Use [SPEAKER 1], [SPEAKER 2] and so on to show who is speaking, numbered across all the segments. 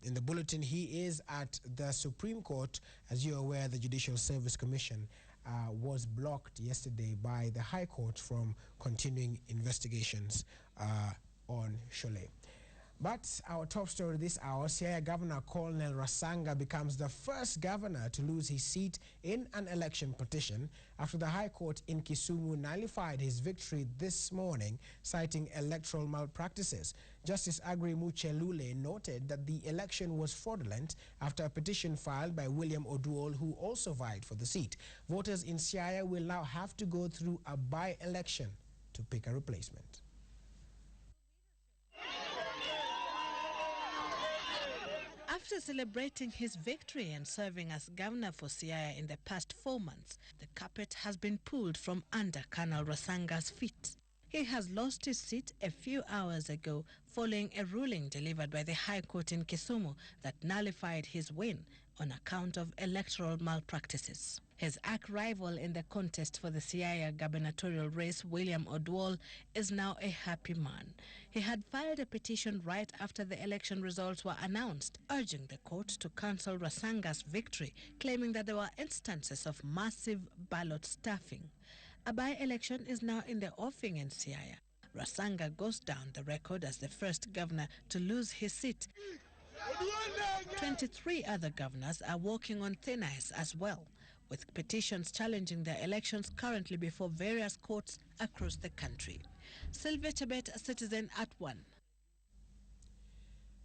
[SPEAKER 1] in the bulletin, he is at the Supreme Court. As you're aware, the Judicial Service Commission was blocked yesterday by the High Court from continuing investigations on Shole. But our top story this hour, Siaya Governor Colonel Rasanga becomes the first governor to lose his seat in an election petition after the High Court in Kisumu nullified his victory this morning, citing electoral malpractices. Justice Agri Muchelule noted that the election was fraudulent after a petition filed by William Oduol, who also vied for the seat. Voters in Siaya will now have to go through a by-election to pick a replacement.
[SPEAKER 2] After celebrating his victory and serving as governor for Siaya in the past 4 months, the carpet has been pulled from under Colonel Rasanga's feet. He has lost his seat a few hours ago following a ruling delivered by the High Court in Kisumu that nullified his win on account of electoral malpractices. His arch-rival in the contest for the Siaya gubernatorial race, William Oduol, is now a happy man. He had filed a petition right after the election results were announced, urging the court to cancel Rasanga's victory, claiming that there were instances of massive ballot stuffing. A by-election is now in the offing in Siaya. Rasanga goes down the record as the first governor to lose his seat. 23 other governors are walking on thin ice as well, with petitions challenging their elections currently before various courts across the country. Sylvia Chebet, Citizen at 1.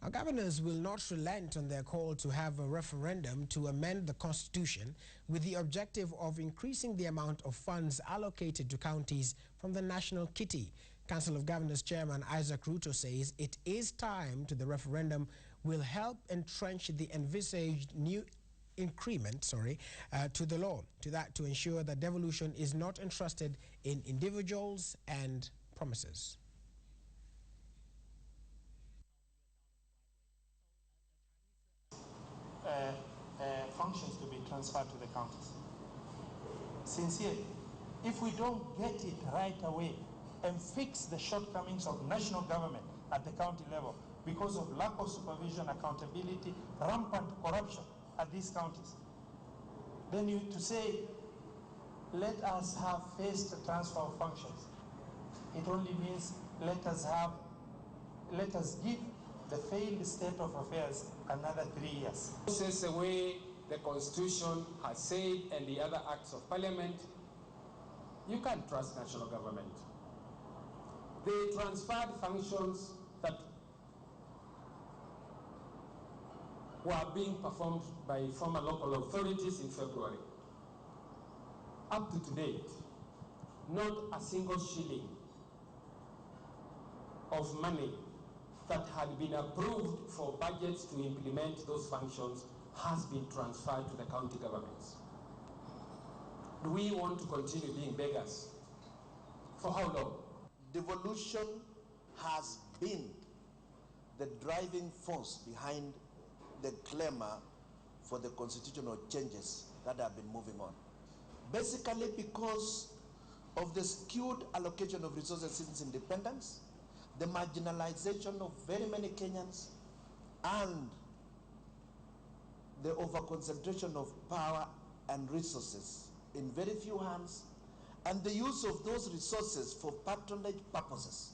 [SPEAKER 1] Our governors will not relent on their call to have a referendum to amend the Constitution with the objective of increasing the amount of funds allocated to counties from the national kitty. Council of Governors Chairman Isaac Ruto says it is time to the referendum will help entrench the envisaged new increment to the law, to ensure that devolution is not entrusted in individuals and promises.
[SPEAKER 3] Functions to be transferred to the counties. Sincerely, if we don't get it right away and fix the shortcomings of national government at the county level because of lack of supervision, accountability, rampant corruption at these counties, then you to say, let us have phased transfer of functions. It only means let us give the failed state of affairs another 3 years.
[SPEAKER 4] This is the way the Constitution has said and the other acts of Parliament. You can't trust national government. They transferred functions that were being performed by former local authorities in February. Up to date, not a single shilling of money that had been approved for budgets to implement those functions has been transferred to the county governments. Do we want to continue being beggars? For how long?
[SPEAKER 5] Devolution has been the driving force behind the clamor for the constitutional changes that have been moving on. Basically because of the skewed allocation of resources since independence, the marginalization of very many Kenyans, and the overconcentration of power and resources in very few hands, and the use of those resources for patronage purposes.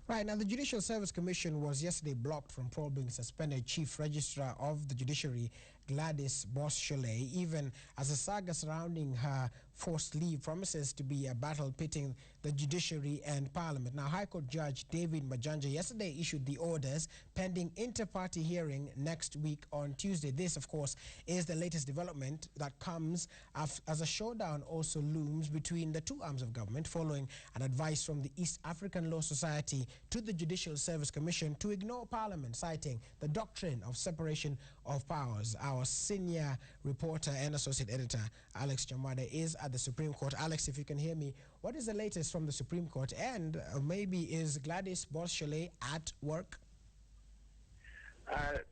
[SPEAKER 1] Right, now the Judicial Service Commission was yesterday blocked from probing suspended Chief Registrar of the Judiciary, Gladys Boss-Shole, even as the saga surrounding her forced leave promises to be a battle pitting the judiciary and parliament. Now, High Court Judge David Majanja yesterday issued the orders pending inter-party hearing next week on Tuesday. This, of course, is the latest development that comes as a showdown also looms between the two arms of government following an advice from the East African Law Society to the Judicial Service Commission to ignore Parliament, citing the doctrine of separation of powers. Our senior reporter and associate editor, Alex Chamwade, is at the Supreme Court. Alex, if you can hear me, what is the latest from the Supreme Court? And maybe is Gladys Boss-Shole at work?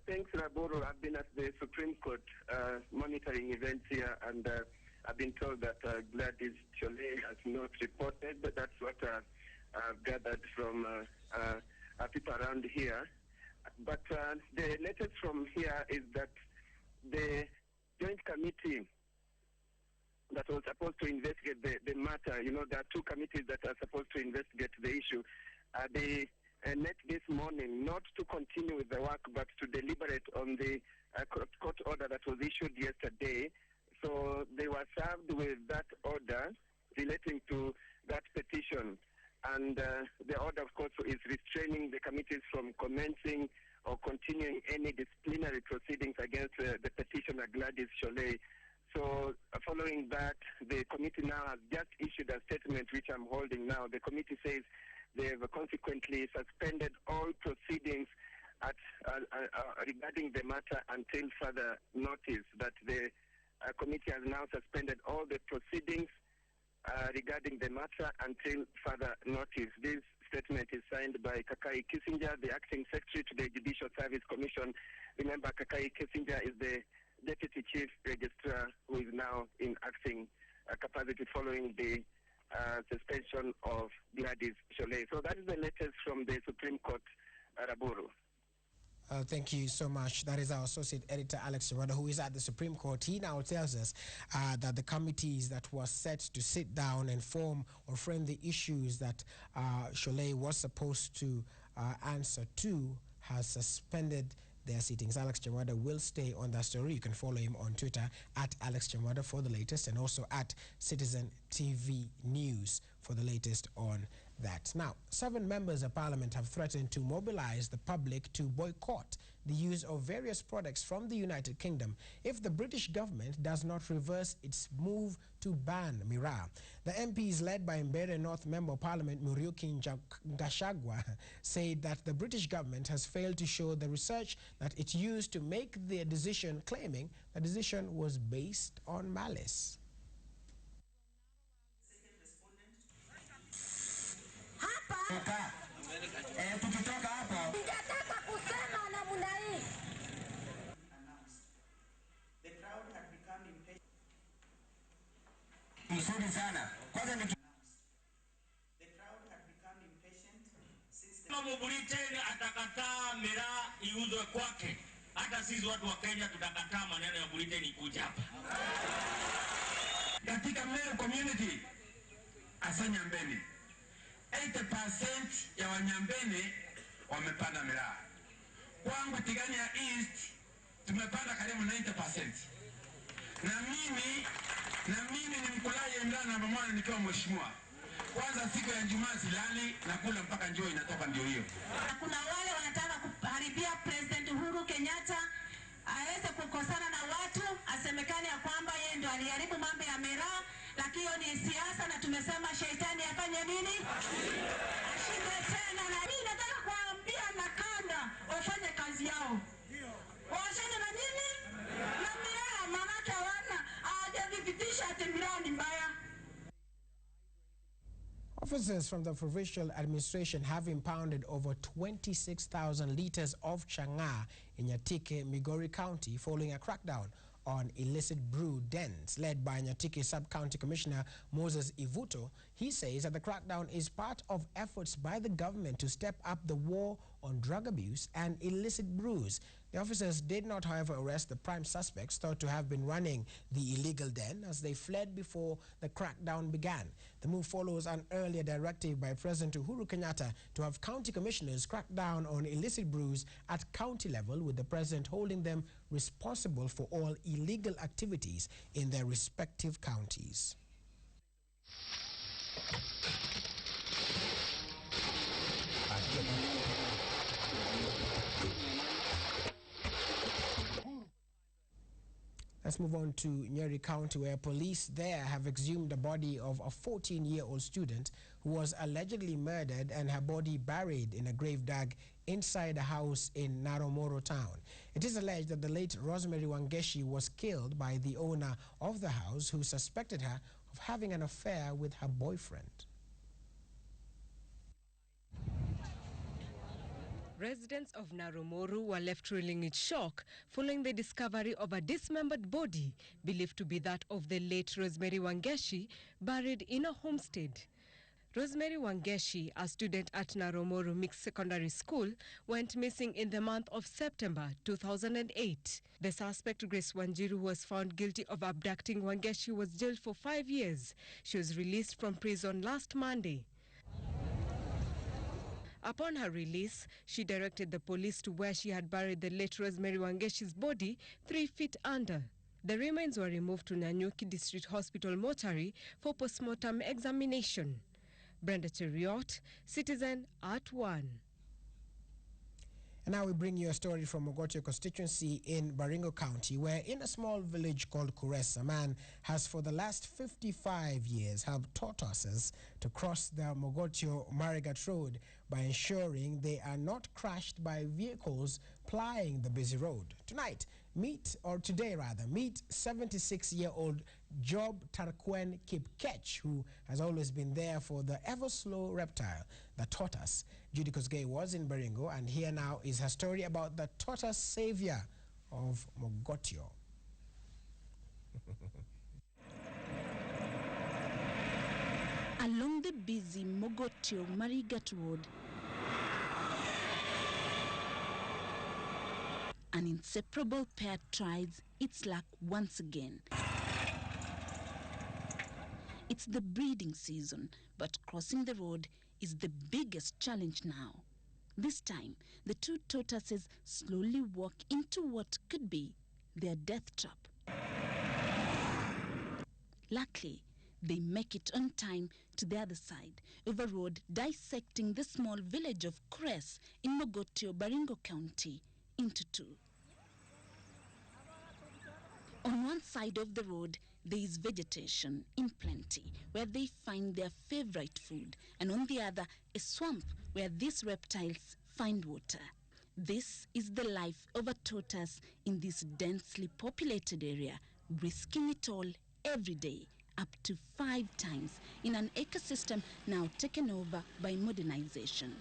[SPEAKER 6] Thanks, Raboro. I've been at the Supreme Court monitoring events here, and I've been told that Gladys Shole has not reported, but that's what I've gathered from people around here. But the latest from here is that the joint committee that was supposed to investigate the matter, you know, there are two committees that are supposed to investigate the issue. They met this morning not to continue with the work, but to deliberate on the court order that was issued yesterday. So they were served with that order relating to that petition. And the order, of course, is restraining the committees from commencing or continuing any disciplinary proceedings against the petitioner Gladys Sholei. So following that, the committee now has just issued a statement which I'm holding now. The committee says they have consequently suspended all proceedings regarding the matter until further notice. That the committee has now suspended all the proceedings regarding the matter until further notice. This statement is signed by Kakai Kissinger, the acting secretary to the Judicial Service Commission. Remember, Kakai Kissinger is the Deputy Chief Registrar who is now in acting capacity following the suspension of Gladys Sholei. So that is the latest from the Supreme Court, Raburu.
[SPEAKER 1] Thank you so much. That is our associate editor, Alex Nyeri, who is at the Supreme Court. He now tells us that the committees that were set to sit down and form or frame the issues that Sholei was supposed to answer to has suspended their sittings. Alex Nyeri will stay on that story. You can follow him on Twitter at Alex Nyeri for the latest, and also at Citizen TV News for the latest on that. Now, 7 members of parliament have threatened to mobilize the public to boycott the use of various products from the United Kingdom if the British government does not reverse its move to ban miraa. The MPs led by Mbeere North Member of Parliament Muriuki Gachagua said that the British government has failed to show the research that it used to make the decision, claiming the decision was based on malice.
[SPEAKER 7] Tukitoka hapo ningetaka kusema namna hii. The crowd had become impatient. Mzuri sana. Kwanza the crowd had become impatient since the Britain atakataa miraa iuzwe kwake. Hata sisi watu wa Kenya tutakataa maneno ya Britain ikuja hapa. Katika Meru community asanya mbeni 80% ya Wanyambene wamepanda miraa. Kwangu Tigania East tumepanda karibu 90%. Na mimi ni mkulaji mlana namba 1 nikiwa mheshimiwa. Kwanza siku ya Ijumaa silali na kula mpaka njoo inatoka ndio hiyo. Kuna wale wanataka kuharibia President Uhuru Kenyatta aweze kukosana na watu, asemekane ya kwamba yeye ndio aliharibu mambo ya miraa, lakini hiyo ni siasa na tumesema shetani afanye nini? Ashinde tena. Na mimi nataka kuambia Nakanda wafanye kazi yao. Waachane na nini? Na miraa, maana hawana hajadhibitisha ati miraa ni mbaya.
[SPEAKER 1] Officers from the provincial administration have impounded over 26,000 liters of chang'aa in Nyatike, Migori County, following a crackdown on illicit brew dens led by Nyatike Sub-County Commissioner Moses Ivuto. He says that the crackdown is part of efforts by the government to step up the war on drug abuse and illicit brews. The officers did not, however, arrest the prime suspects thought to have been running the illegal den as they fled before the crackdown began. The move follows an earlier directive by President Uhuru Kenyatta to have county commissioners crack down on illicit brews at county level, with the president holding them responsible for all illegal activities in their respective counties. Let's move on to Nyeri County, where police there have exhumed the body of a 14-year-old student who was allegedly murdered and her body buried in a grave dug inside a house in Naromoro town. It is alleged that the late Rosemary Wangeshi was killed by the owner of the house, who suspected her of having an affair with her boyfriend.
[SPEAKER 8] Residents of Naromoro were left reeling in shock following the discovery of a dismembered body believed to be that of the late Rosemary Wangeshi, buried in a homestead. Rosemary Wangeshi, a student at Naromoro Mixed Secondary School, went missing in the month of September 2008. The suspect, Grace Wanjiru, who was found guilty of abducting Wangeshi, was jailed for 5 years. She was released from prison last Monday. Upon her release, she directed the police to where she had buried the late Rosemary Wangeshi's body 3 feet under. The remains were removed to Nanyuki District Hospital mortuary for post-mortem examination. Brenda Cheriot, Citizen at 1.
[SPEAKER 1] And now we bring you a story from Mogotio constituency in Baringo County, where in a small village called Kures, a man has for the last 55 years helped tortoises to cross the Mogotio-Marigat Road by ensuring they are not crashed by vehicles plying the busy road. Today, meet 76-year-old Job Tarkwen Kipkech, who has always been there for the ever-slow reptile, the tortoise. Judy Kosgei was in Baringo, and here now is her story about the tortoise savior of Mogotio.
[SPEAKER 9] Along the busy Mogotio-Marigat Road, an inseparable pair tries its luck once again. It's the breeding season, but crossing the road is the biggest challenge now. This time, the two tortoises slowly walk into what could be their death trap. Luckily, they make it on time to the other side of a road dissecting the small village of Kures in Mogotio, Baringo County, into two. On one side of the road, there is vegetation in plenty, where they find their favorite food, and on the other, a swamp where these reptiles find water. This is the life of a tortoise in this densely populated area, risking it all every day, up to 5 times, in an ecosystem now taken over by modernization.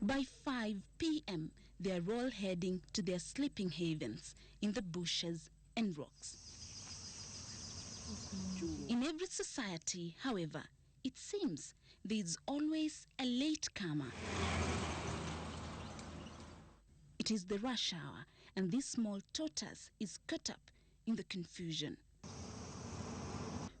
[SPEAKER 9] By 5 p.m., they are all heading to their sleeping havens in the bushes and rocks. In every society, however, it seems there is always a late comer. It is the rush hour, and this small tortoise is caught up in the confusion.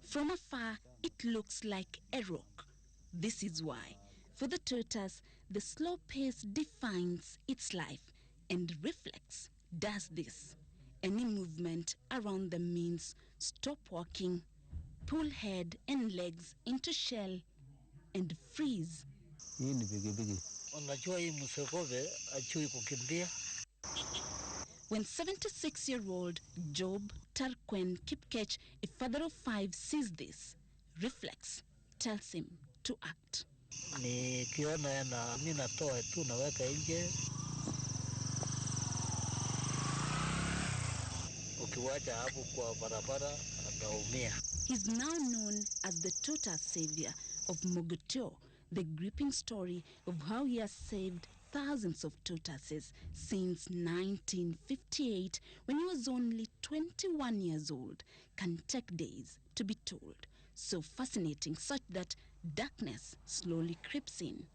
[SPEAKER 9] From afar, it looks like a rock. This is why, for the tortoise, the slow pace defines its life, and reflex does this. Any movement around them means stop walking, pull head and legs into shell, and freeze. When 76-year-old Job Tarkwen Kipkech, a father of 5, sees this, reflex tells him to act. He's now known as the tortoise savior of Mogotio, the gripping story of how he has saved thousands of tortoises since 1958, when he was only 21 years old, can take days to be told. So fascinating, such that darkness slowly creeps in.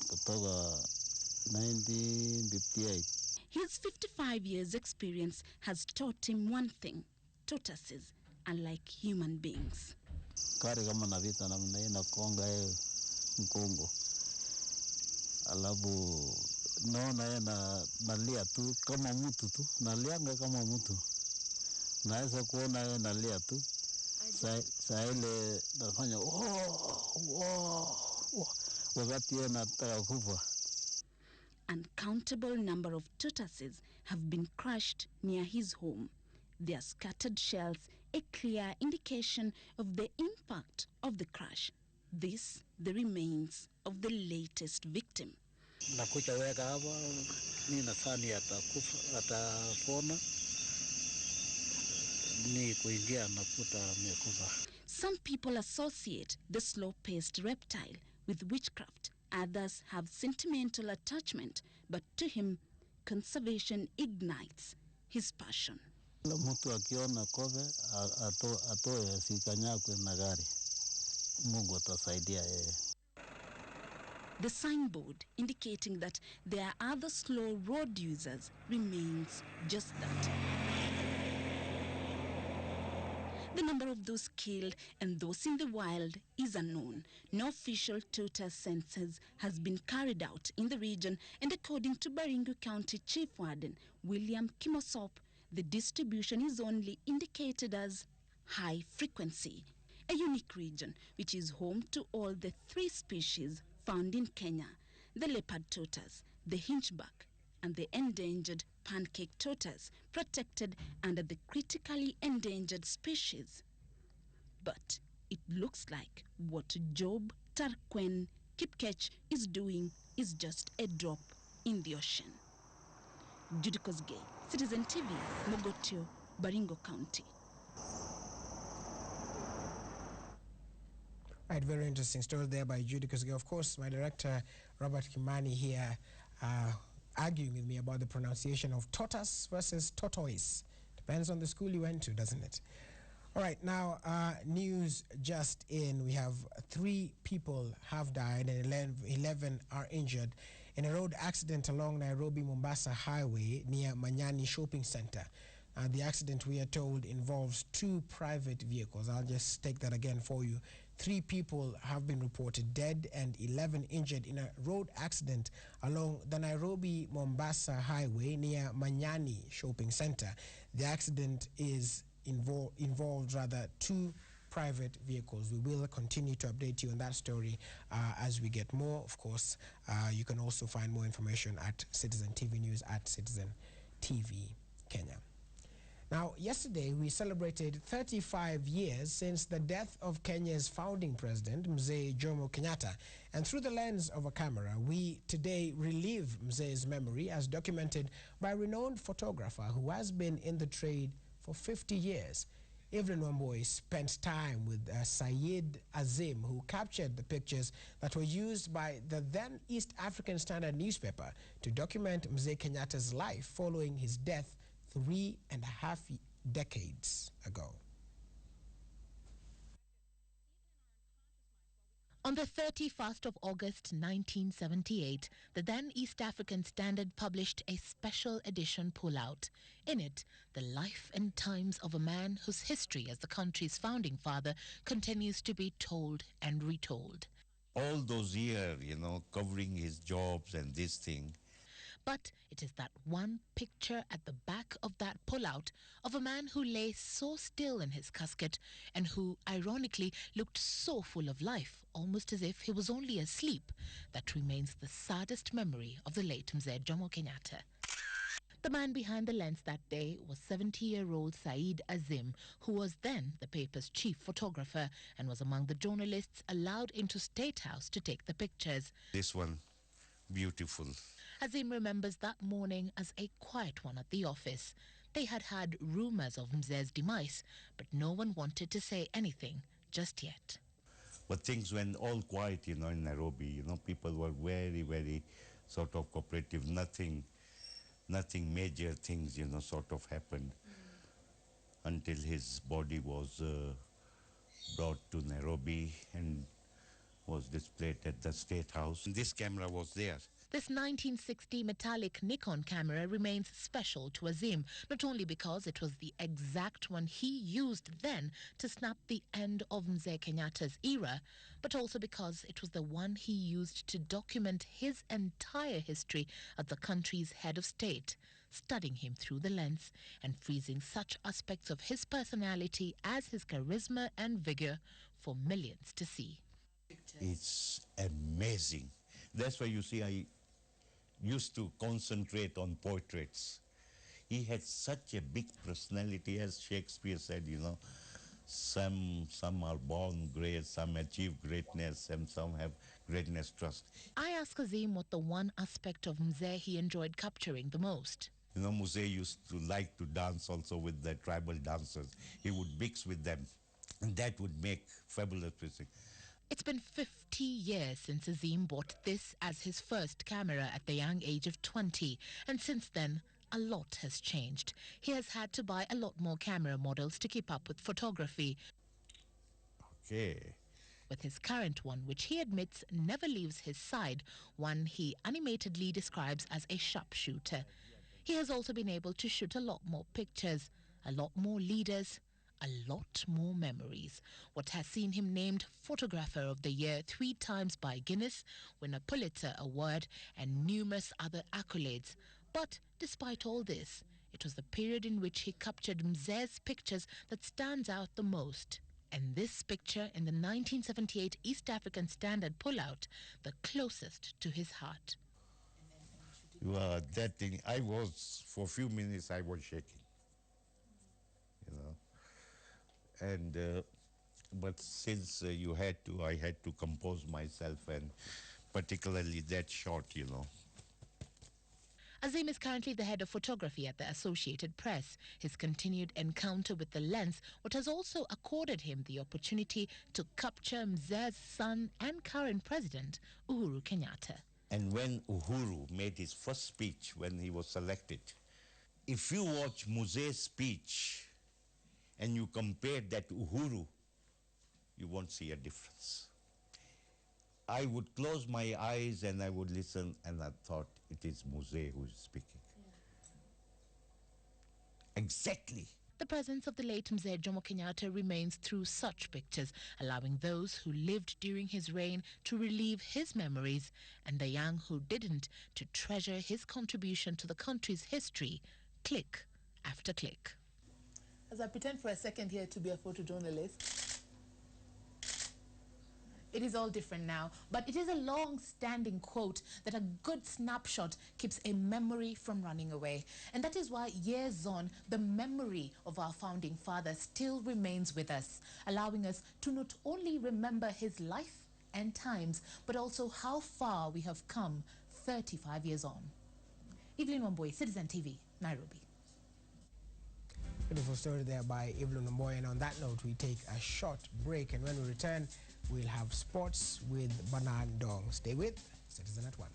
[SPEAKER 10] kutoka 1958.
[SPEAKER 9] His 55 years experience has taught him one thing: tortoises are like human beings.
[SPEAKER 10] Kari kama na vita namna hii nakonga mkongo. Alafu naona yeye nalia tu kama mtu tu, nalianga kama mtu. Naweza kuona yeye nalia tu. Saa ile nafanya wakati yeye nataka kufa.
[SPEAKER 9] Uncountable number of tortoises have been crushed near his home. Their scattered shells a clear indication of the impact of the crash. This, the remains of the latest victim.
[SPEAKER 10] Nakuja weka hapa, ni nadhani atapona. Ni kuingia nakuta amekufa.
[SPEAKER 9] Some people associate the slow-paced reptile with witchcraft. Others have sentimental attachment, but to him, conservation ignites his passion.
[SPEAKER 10] Mtu akiona kobe atoe sikanyakwe na gari. Mungu atasaidia yeye.
[SPEAKER 9] The signboard indicating that there are other slow road users remains just that. The number of those killed and those in the wild is unknown. No official total census has been carried out in the region, and according to Baringo County Chief Warden William Kimosop, the distribution is only indicated as high frequency, a unique region which is home to all the 3 species found in Kenya: the leopard tortoise, the hinchback, and the endangered pancake tortoise, protected under the critically endangered species. But it looks like what Job Tarkwen Kipkech is doing is just a drop in the ocean. Judy Kosgei, Citizen TV, Mogotio, Baringo County.
[SPEAKER 1] Right, very interesting story there by Judy Kosgei. Of course, my director, Robert Kimani, here arguing with me about the pronunciation of tortoise versus tortoise. Depends on the school you went to, doesn't it? All right, now, news just in. We have 3 people have died and 11 are injured in a road accident along Nairobi-Mombasa Highway near Manyani Shopping Center. The accident, we are told, involves 2 private vehicles. I'll just take that again for you. 3 people have been reported dead and 11 injured in a road accident along the Nairobi-Mombasa Highway near Manyani Shopping Center. The accident is involved 2 private vehicles. We will continue to update you on that story as we get more. Of course, you can also find more information at Citizen TV News at Citizen TV Kenya. Now, yesterday we celebrated 35 years since the death of Kenya's founding president, Mzee Jomo Kenyatta. And through the lens of a camera, we today relive Mzee's memory as documented by a renowned photographer who has been in the trade for 50 years. Evelyn Wamboi spent time with Syed Azim, who captured the pictures that were used by the then East African Standard newspaper to document Mzee Kenyatta's life following his death 3.5 decades ago.
[SPEAKER 11] On the 31st of August 1978, the then East African Standard published a special edition pullout. In it, the life and times of a man whose history as the country's founding father continues to be told and retold.
[SPEAKER 12] All those years, covering his jobs and this thing.
[SPEAKER 11] But it is that one picture at the back of that pullout of a man who lay so still in his casket and who, ironically, looked so full of life, almost as if he was only asleep, that remains the saddest memory of the late Mzee Jomo Kenyatta. The man behind the lens that day was 70-year-old Syed Azim, who was then the paper's chief photographer and was among the journalists allowed into State House to take the pictures.
[SPEAKER 12] This one, beautiful.
[SPEAKER 11] Azim remembers that morning as a quiet one at the office. They had had rumors of Mzee's demise, but no one wanted to say anything just yet.
[SPEAKER 12] But things went all quiet, in Nairobi. People were very, very sort of cooperative. Nothing major things, sort of happened until his body was brought to Nairobi and was displayed at the State House. This camera was there.
[SPEAKER 11] This 1960 metallic Nikon camera remains special to Azim, not only because it was the exact one he used then to snap the end of Mzee Kenyatta's era, but also because it was the one he used to document his entire history as the country's head of state, studying him through the lens and freezing such aspects of his personality as his charisma and vigor for millions to see.
[SPEAKER 12] It's amazing. That's why you see I used to concentrate on portraits. He had such a big personality, as Shakespeare said, some are born great, some achieve greatness, and some have greatness trust.
[SPEAKER 11] I asked Azim what the one aspect of Mzee he enjoyed capturing the most.
[SPEAKER 12] Mzee used to like to dance also with the tribal dancers. He would mix with them, and that would make fabulous pictures.
[SPEAKER 11] It's been 50 years since Azim bought this as his first camera at the young age of 20, and since then, a lot has changed. He has had to buy a lot more camera models to keep up with photography.
[SPEAKER 12] Okay.
[SPEAKER 11] With his current one, which he admits never leaves his side, one he animatedly describes as a sharpshooter. He has also been able to shoot a lot more pictures, a lot more leaders, a lot more memories. What has seen him named Photographer of the Year 3 times by Guinness, win a Pulitzer Award, and numerous other accolades. But despite all this, it was the period in which he captured Mzee's pictures that stands out the most. And this picture in the 1978 East African Standard pullout, the closest to his heart.
[SPEAKER 12] That thing, for a few minutes, I was shaking, you know. And, but since I had to compose myself, and particularly that shot, you know.
[SPEAKER 11] Azim is currently the head of photography at the Associated Press. His continued encounter with the lens, what has also accorded him the opportunity to capture Mzee's son and current president, Uhuru Kenyatta.
[SPEAKER 12] And when Uhuru made his first speech when he was selected, if you watch Mzee's speech and you compare that to Uhuru, you won't see a difference. I would close my eyes and I would listen, and I thought it is Mzee who is speaking. Yeah. Exactly.
[SPEAKER 11] The presence of the late Mzee Jomo Kenyatta remains through such pictures, allowing those who lived during his reign to relive his memories, and the young who didn't to treasure his contribution to the country's history, click after click.
[SPEAKER 13] As I pretend for a second here to be a photojournalist, it is all different now, but it is a long-standing quote that a good snapshot keeps a memory from running away. And that is why years on, the memory of our founding father still remains with us, allowing us to not only remember his life and times, but also how far we have come 35 years on. Evelyn Wambui, Citizen TV, Nairobi.
[SPEAKER 1] Beautiful story there by Evelyn Wambui. And on that note, we take a short break, and when we return, we'll have sports with Banan Dong. Stay with Citizen at 1.